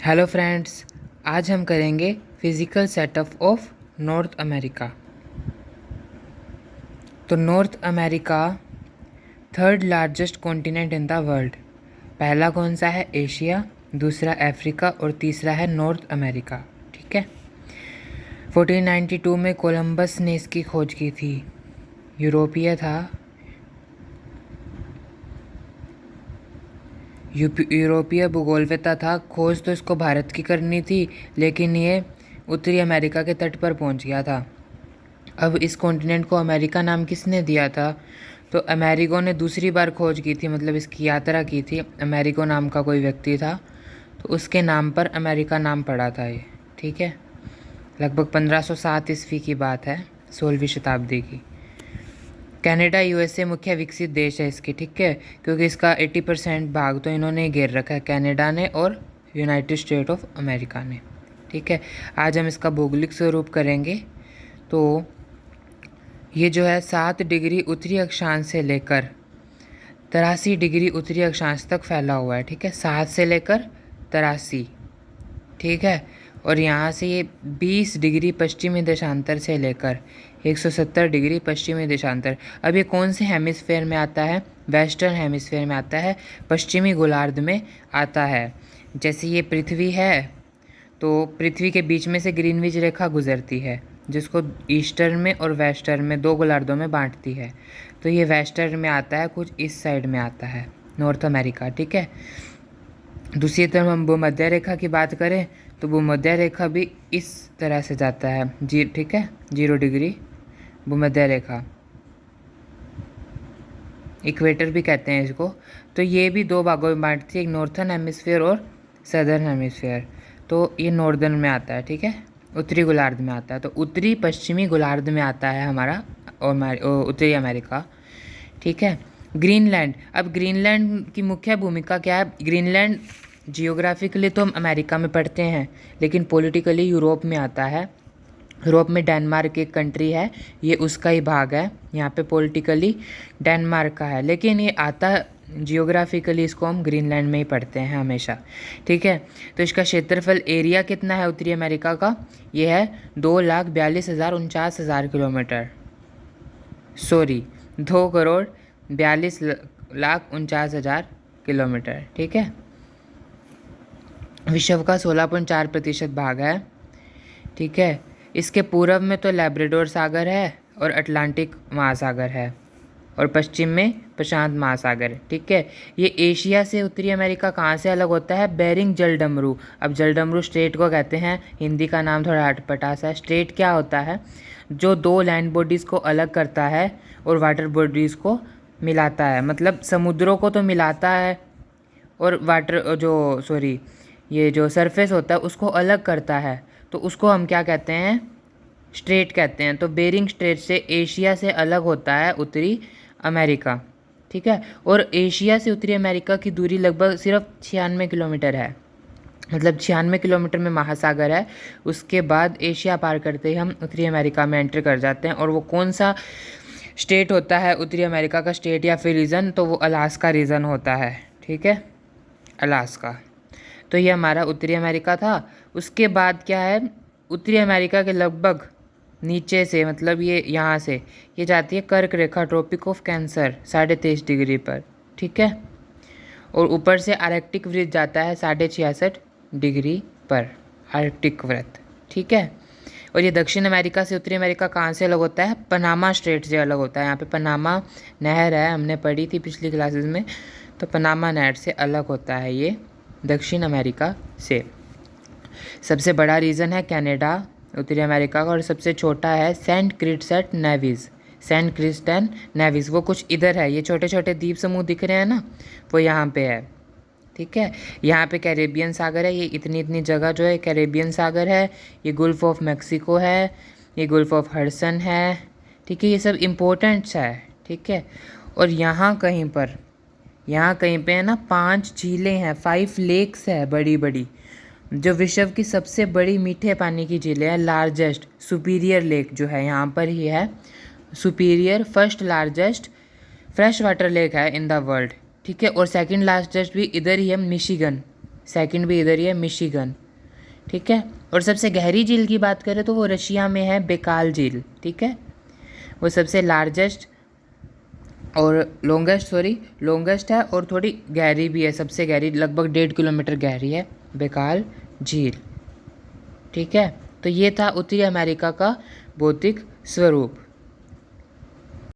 Hello friends, आज हम करेंगे physical setup of North America. तो North America third largest continent in the world. पहला कौन सा है? एशिया, दूसरा अफ्रीका और तीसरा है नॉर्थ अमेरिका। ठीक है। 1492 में कोलंबस ने इसकी खोज की थी। यूरोपीय था, यूरोपीय भूगोलवेत्ता था। खोज तो इसको भारत की करनी थी, लेकिन ये उत्तरी अमेरिका के तट पर पहुंच गया था। अब इस कॉन्टिनेंट को अमेरिका नाम किसने दिया था? तो अमेरिगो ने दूसरी बार खोज की थी, मतलब इसकी यात्रा की थी। अमेरिगो नाम का कोई व्यक्ति था, तो उसके नाम पर अमेरिका नाम पड़ा था ये। ठीक है। लगभग 1507 ईस्वी की बात है, 16वीं शताब्दी की। कनाडा यूएसए मुख्य विकसित देश है इसकी। ठीक है, क्योंकि इसका 80% भाग तो इन्होंने घेर रखा है, कनाडा ने और यूनाइटेड स्टेट ऑफ अमेरिका ने। ठीक है। आज हम इसका भौगोलिक स्वरूप करेंगे। तो ये जो है 7 डिग्री उत्तरी अक्षांश से लेकर 83 डिग्री उत्तरी अक्षांश तक फैला हुआ है। ठीक है, 7 से लेकर 83। ठीक है। और यहाँ से ये 20 डिग्री पश्चिमी देशांतर से लेकर 170 डिग्री पश्चिमी देशांतर। अब ये कौन से हेमिस्फेयर में आता है? वेस्टर्न हेमिस्फेयर में आता है, पश्चिमी गोलार्ध में आता है। जैसे ये पृथ्वी है, तो पृथ्वी के बीच में से ग्रीनविच रेखा गुजरती है, जिसको ईस्टर्न में और वेस्टर्न में 2 गोलार्धों में बांटती है। तो ये वेस्टर्न में आता है, कुछ इस साइड में आता है, नॉर्थ अमेरिका। ठीक है। दूसरी तरफ हम भूमध्य रेखा की बात करें तो भूमध्य रेखा भी इस तरह से जाता है जी। ठीक है, 0 डिग्री भूमध्य रेखा, इक्वेटर भी कहते हैं इसको। तो ये भी 2 भागों में बांटती है, एक नॉर्थर्न हेमिस्फीयर और सदर्न हेमिस्फीयर। तो ये नॉर्दर्न में आता है। ठीक है, उत्तरी गोलार्ध में आता है। तो उत्तरी पश्चिमी गोलार्ध में आता है हमारा और उत्तरी अमेरिका। ठीक है। ग्रीनलैंड। अब ग्रीनलैंड की मुख्य भूमिका क्या है? ग्रीनलैंड जियोग्राफिकली तो हम अमेरिका में पढ़ते हैं, लेकिन पॉलिटिकली यूरोप में आता है। यूरोप में डेनमार्क एक कंट्री है, ये उसका ही भाग है। यहाँ पे पॉलिटिकली डेनमार्क का है, लेकिन ये आता जियोग्राफिकली इसको हम ग्रीनलैंड में ही पढ़ते हैं हमेशा। ठीक है। तो इसका क्षेत्रफल एरिया कितना है उत्तरी अमेरिका का? ये है 2,42,49,000 किलोमीटर। Sorry, 2,42,49,000 kilometre. ठीक है। विश्व का 16.4% भाग है। ठीक है। इसके पूर्व में तो लैब्राडोर सागर है और अटलांटिक महासागर है, और पश्चिम में प्रशांत महासागर है। ठीक है। ये एशिया से उत्तरी अमेरिका कहाँ से अलग होता है? बेरिंग जलडमरू। अब जलडमरू स्ट्रेट को कहते हैं, हिंदी का नाम थोड़ा अटपटा सा है। स्ट्रेट क्या होता है? जो 2 लैंड बॉडीज़ को अलग करता है और वाटर बॉडीज़ को मिलाता है। मतलब समुद्रों को तो मिलाता है, और ये जो सरफेस होता है उसको अलग करता है। तो उसको हम क्या कहते हैं? स्ट्रेट कहते हैं। तो बेरिंग स्ट्रेट से एशिया से अलग होता है उत्तरी अमेरिका। ठीक है। और एशिया से उत्तरी अमेरिका की दूरी लगभग सिर्फ 96 किलोमीटर है। मतलब 96 किलोमीटर में महासागर है। उसके बाद एशिया पार करते ही हम उत्तरी अमेरिका में एंटर कर जाते हैं। और वो कौन सा स्टेट होता है उत्तरी अमेरिका का स्टेट या फिर रीजन? तो वो अलास्का रीजन होता है। ठीक है, अलास्का। तो ये हमारा उत्तरी अमेरिका था। उसके बाद क्या है? उत्तरी अमेरिका के लगभग नीचे से, मतलब ये यहाँ से ये जाती है कर्क रेखा, ट्रॉपिक ऑफ कैंसर, 23.5 डिग्री पर। ठीक है। और ऊपर से आर्कटिक वृत्त जाता है 66.5 डिग्री पर, आर्कटिक वृत्त। ठीक है। और ये दक्षिण अमेरिका से उत्तरी अमेरिका कहाँ से अलग होता है? पनामा स्ट्रेट से अलग होता है। यहाँ पे पनामा नहर है, हमने पढ़ी थी पिछली क्लासेस में। तो पनामा नहर से अलग होता है ये दक्षिण अमेरिका से। सबसे बड़ा रीजन है कनाडा उत्तरी अमेरिका का, और सबसे छोटा है सेंट क्रिस्टन नेविस। सेंट क्रिस्टन नेविस वो कुछ इधर है, ये छोटे छोटे द्वीप समूह दिख रहे हैं ना, वो यहाँ पे है। ठीक है। यहाँ पे कैरेबियन सागर है, ये इतनी इतनी जगह जो है कैरेबियन सागर है। ये गुल्फ ऑफ मैक्सिको है, ये गुल्फ ऑफ हडसन है। ठीक है, ये सब इम्पोर्टेंट्स है। ठीक है। और यहाँ कहीं पे है ना 5 झीलें हैं, 5 लेक्स है बड़ी बड़ी, जो विश्व की सबसे बड़ी मीठे पानी की झीलें है। लार्जेस्ट सुपीरियर लेक जो है यहाँ पर ही है, superior first largest fresh water lake है इन द वर्ल्ड। ठीक है। और सेकंड लार्जेस्ट भी इधर ही है, मिशिगन। सेकंड भी इधर ही है, मिशिगन। ठीक है। और सबसे गहरी झील की बात करें तो वो रशिया में है, बेकाल झील। ठीक है। वो सबसे लार्जेस्ट और लॉन्गेस्ट है और थोड़ी गहरी भी है, सबसे गहरी लगभग 1.5 किलोमीटर गहरी है बेकाल झील। ठीक है। तो ये था उत्तरी अमेरिका का भौतिक स्वरूप।